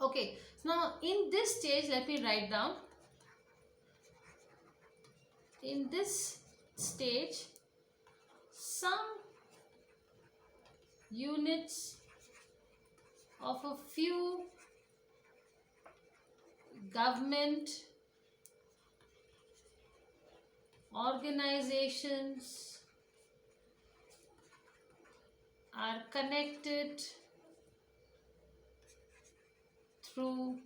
Okay, so now in this stage, let me write down. In this stage, some units of a few government organizations are connected through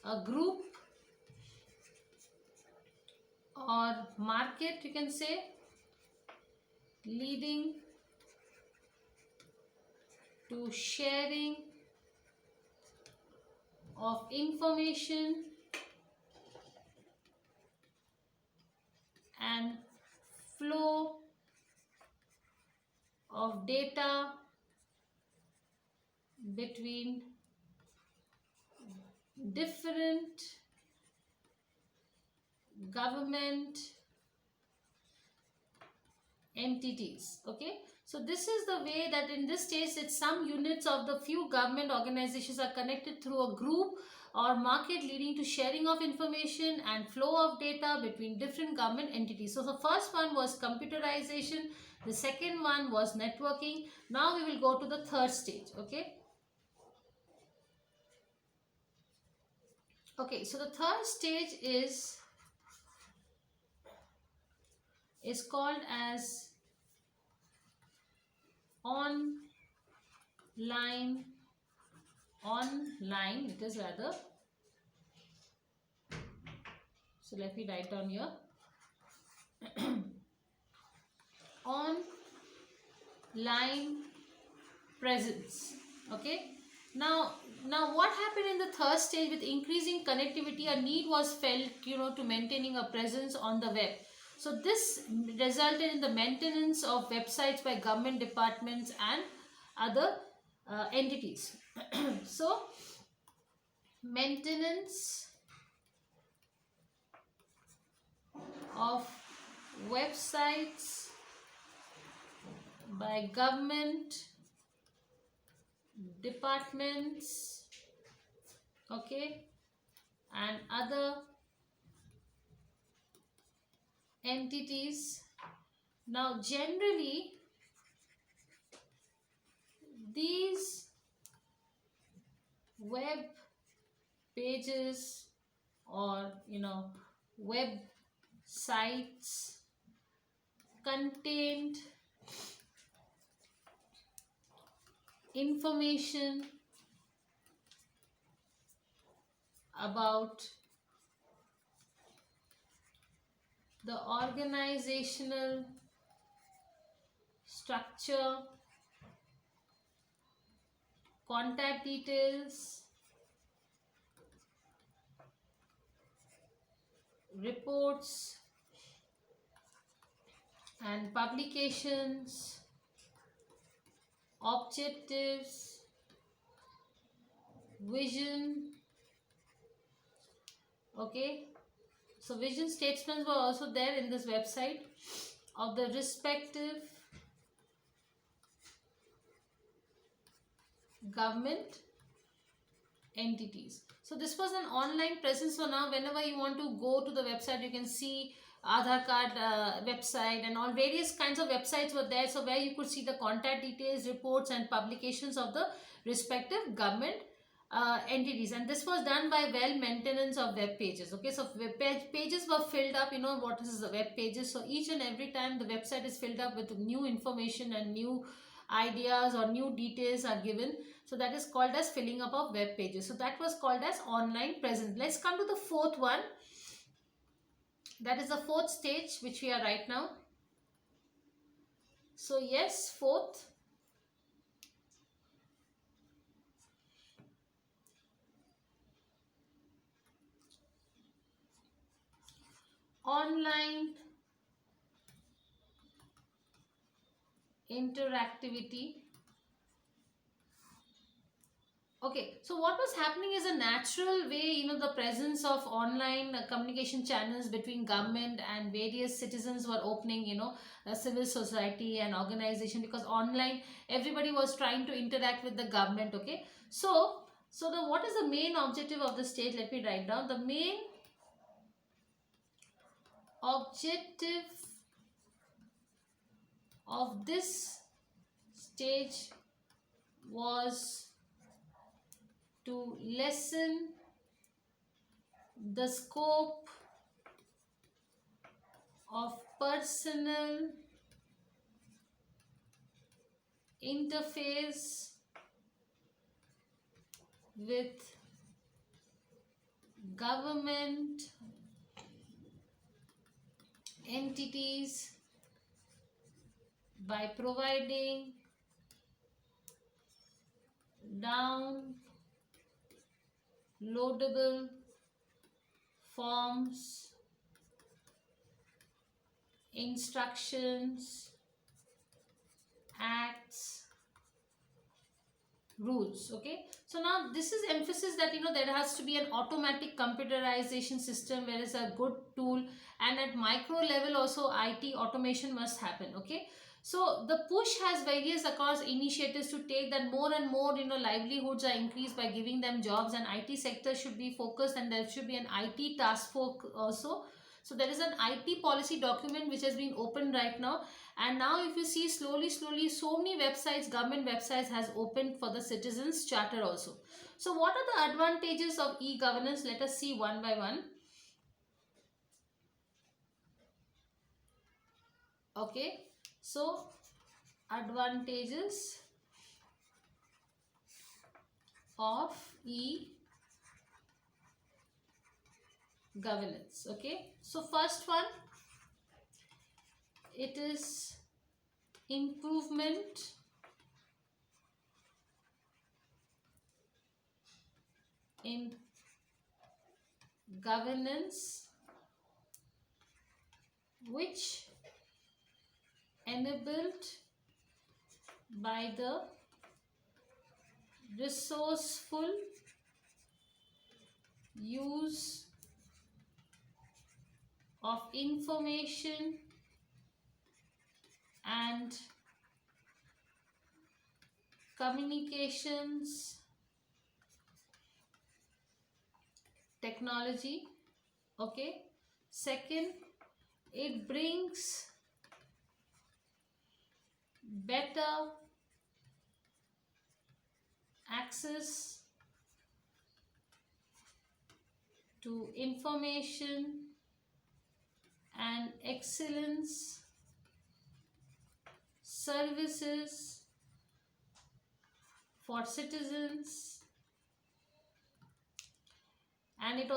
a group or market, you can say, leading to sharing of information and flow of data between different government entities. Okay, so this is the way that in this case it's some units of the few government organizations are connected through a group or market leading to sharing of information and flow of data between different government entities. So the first one was computerization, the second one was networking. Now we will go to the third stage. Okay, so the third stage is called as online it is rather. So let me write down here. Online presence. Okay, now what happened in the third stage? With increasing connectivity, a need was felt, to maintaining a presence on the web. So this resulted in the maintenance of websites by government departments and other entities. So maintenance of websites by government departments, okay, and other entities. Now generally these web pages or web sites contained information about the organizational structure, contact details, reports and publications, objectives, vision. Okay, so vision statements were also there in this website of the respective government entities. So this was an online presence. So now whenever you want to go to the website, you can see Aadhaar card website and all various kinds of websites were there. So where you could see the contact details, reports and publications of the respective government entities, and this was done by well maintenance of web pages. Okay, so web pages were filled up. What is the web pages? So each and every time the website is filled up with new information and new ideas or new details are given, so that is called as filling up of web pages. So that was called as online presence. Let's come to the fourth one. That is the fourth stage which we are right now. So yes, fourth, online interactivity. Okay, so what was happening is a natural way, the presence of online communication channels between government and various citizens were opening, civil society and organization, because online everybody was trying to interact with the government. Okay, so So what is the main objective of the stage? Let me write down. The main objective of this stage was to lessen the scope of personal interface with government entities by providing downloadable forms, instructions, acts, rules. Okay, so now this is emphasis that there has to be an automatic computerization system where is a good tool, and at micro level also IT automation must happen. Okay, so the push has various across initiatives to take that more and more livelihoods are increased by giving them jobs, and IT sector should be focused, and there should be an IT task force also. So there is an IT policy document which has been opened right now, and now if you see slowly so many websites, government websites has opened for the citizens charter also. So what are the advantages of e-governance? Let us see one by one. Okay, so advantages of e-governance. Okay, so first one, it is improvement in governance which enabled by the resourceful use of information and communications technology. Okay, second, it brings better access to information and excellence services for citizens, and it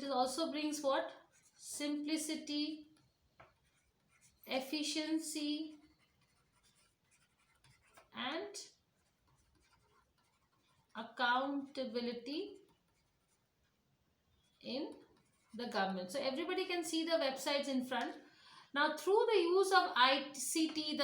also brings what? Simplicity, efficiency, and accountability in the government. So everybody can see the websites in front. Now through the use of ICT,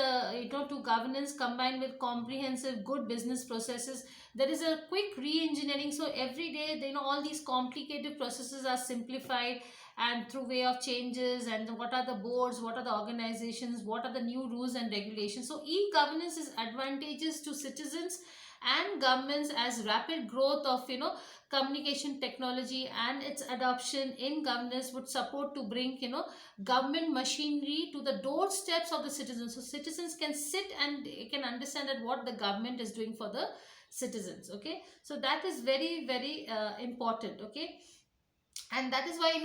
to governance combined with comprehensive good business processes, there is a quick re-engineering. So every day, all these complicated processes are simplified, and through way of changes, and what are the boards, what are the organizations, what are the new rules and regulations. So e-governance is advantageous to citizens and governments as rapid growth of communication technology and its adoption in governance would support to bring government machinery to the doorsteps of the citizens, so citizens can sit and can understand that what the government is doing for the citizens. Okay, so that is very important. Okay, and that is why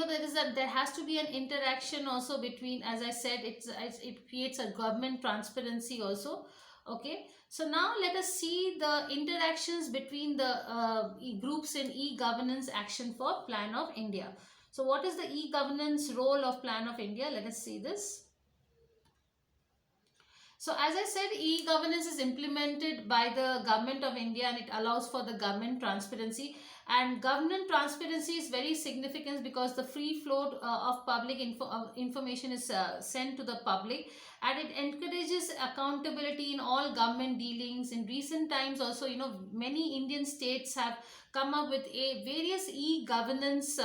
there has to be an interaction also between, as I said, it creates a government transparency also. Okay, so now let us see the interactions between the groups in e-governance action for Plan of India. So what is the e-governance role of Plan of India? Let us see this. So as I said, e-governance is implemented by the Government of India, and it allows for the government transparency. And government transparency is very significant because the free flow of public information is sent to the public, and it encourages accountability in all government dealings. In recent times also, many Indian states have come up with various e-governance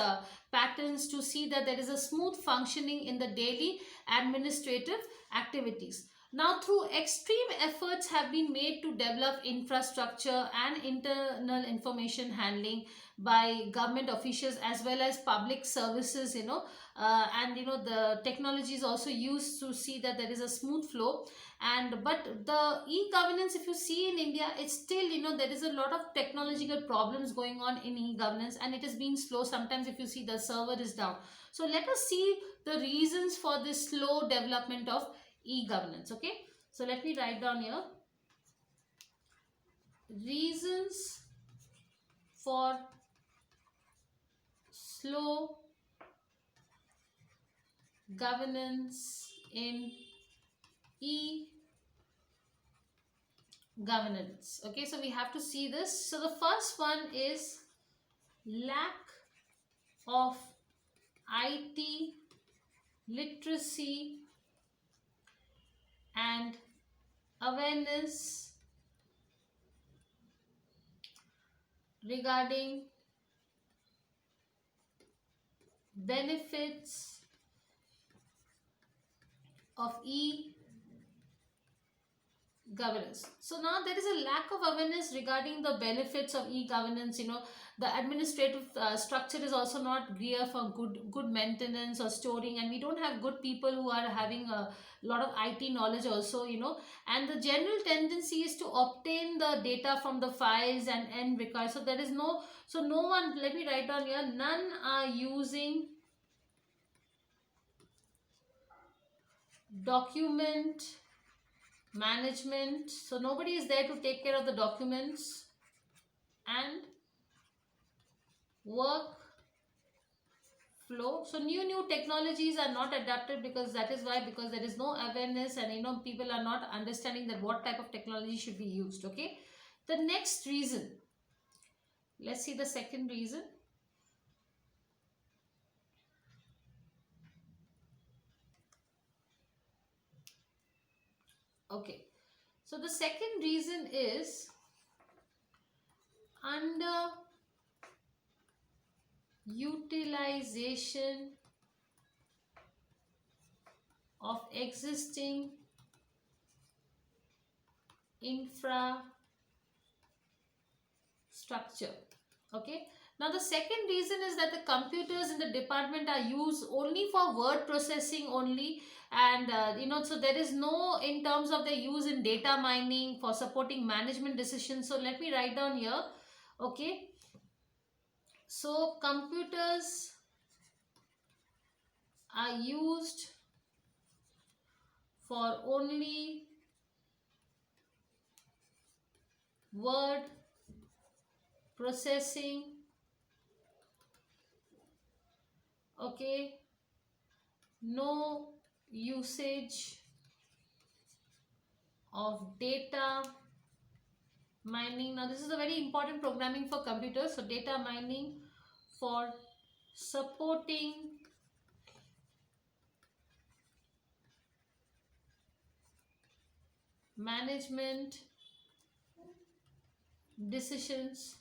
patterns to see that there is a smooth functioning in the daily administrative activities. Now, through extreme efforts have been made to develop infrastructure and internal information handling by government officials as well as public services, and the technology is also used to see that there is a smooth flow. And but the e-governance, if you see in India, it's still, there is a lot of technological problems going on in e-governance, and it has been slow. Sometimes if you see, the server is down. So let us see the reasons for this slow development of e-governance. Okay, so let me write down here: reasons for slow governance in e-governance. Okay, so we have to see this. So the first one is lack of IT literacy and awareness regarding benefits of e-governance. So now there is a lack of awareness regarding the benefits of e-governance. The administrative structure is also not gear for good maintenance or storing, and we don't have good people who are having a lot of IT knowledge also. And the general tendency is to obtain the data from the files and end record. So there is no, so no one, let me write down here, none are using document management. So nobody is there to take care of the documents and work flow. So new technologies are not adapted, because that is why, because there is no awareness, and people are not understanding that what type of technology should be used. Okay, the next reason, let's see the second reason. Okay, so the second reason is under utilization of existing infrastructure. Okay, now the second reason is that the computers in the department are used only for word processing only, and so there is no, in terms of their use in data mining for supporting management decisions. So let me write down here. Okay, so computers are used for only word processing. Okay, no usage of data mining. Now this is a very important programming for computers. So data mining for supporting management decisions.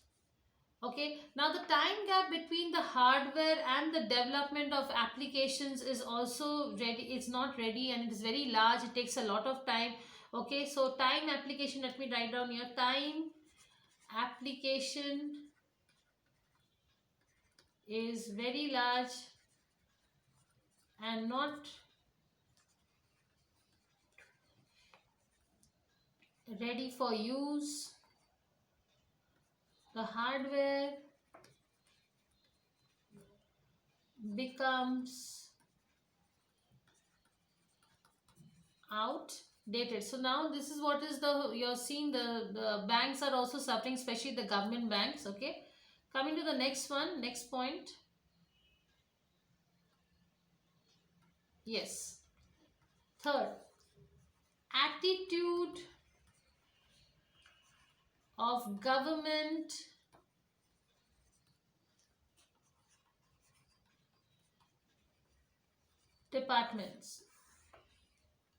Okay, now the time gap between the hardware and the development of applications is also ready, it's not ready, and it is very large, it takes a lot of time. Okay, so time application, let me write down here: time application is very large and not ready for use. The hardware becomes outdated. So now this is what is the, you're seeing the banks are also suffering, especially the government banks. Okay, coming to the next one, next point. Yes, third, attitude of government departments.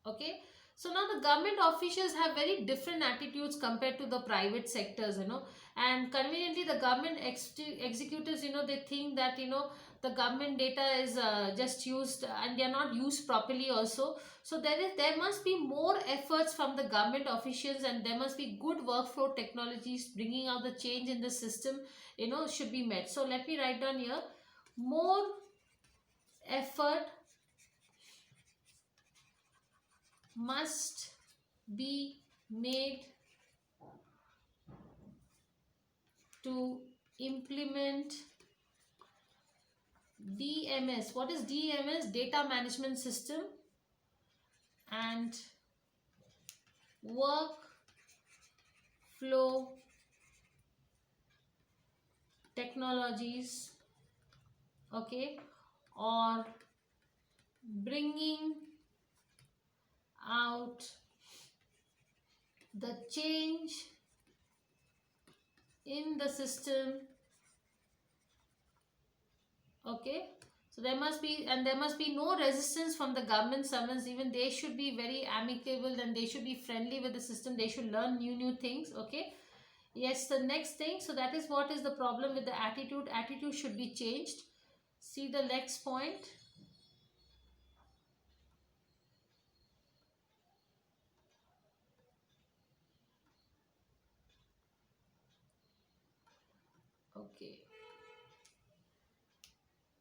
Okay, So now the government officials have very different attitudes compared to the private sectors, and conveniently the government executives, they think that, the government data is just used and they are not used properly also. So there must be more efforts from the government officials, and there must be good workflow technologies bringing out the change in the system, should be met. So let me write down here: more effort must be made to implement DMS. What is DMS? Data Management System, and workflow technologies, okay, or bringing out the change in the system, okay. So there must be no resistance from the government servants. Even they should be very amicable, and they should be friendly with the system. They should learn new things, okay. Yes, the next thing, so that is what is the problem with the attitude. Attitude should be changed. See the next point. Okay.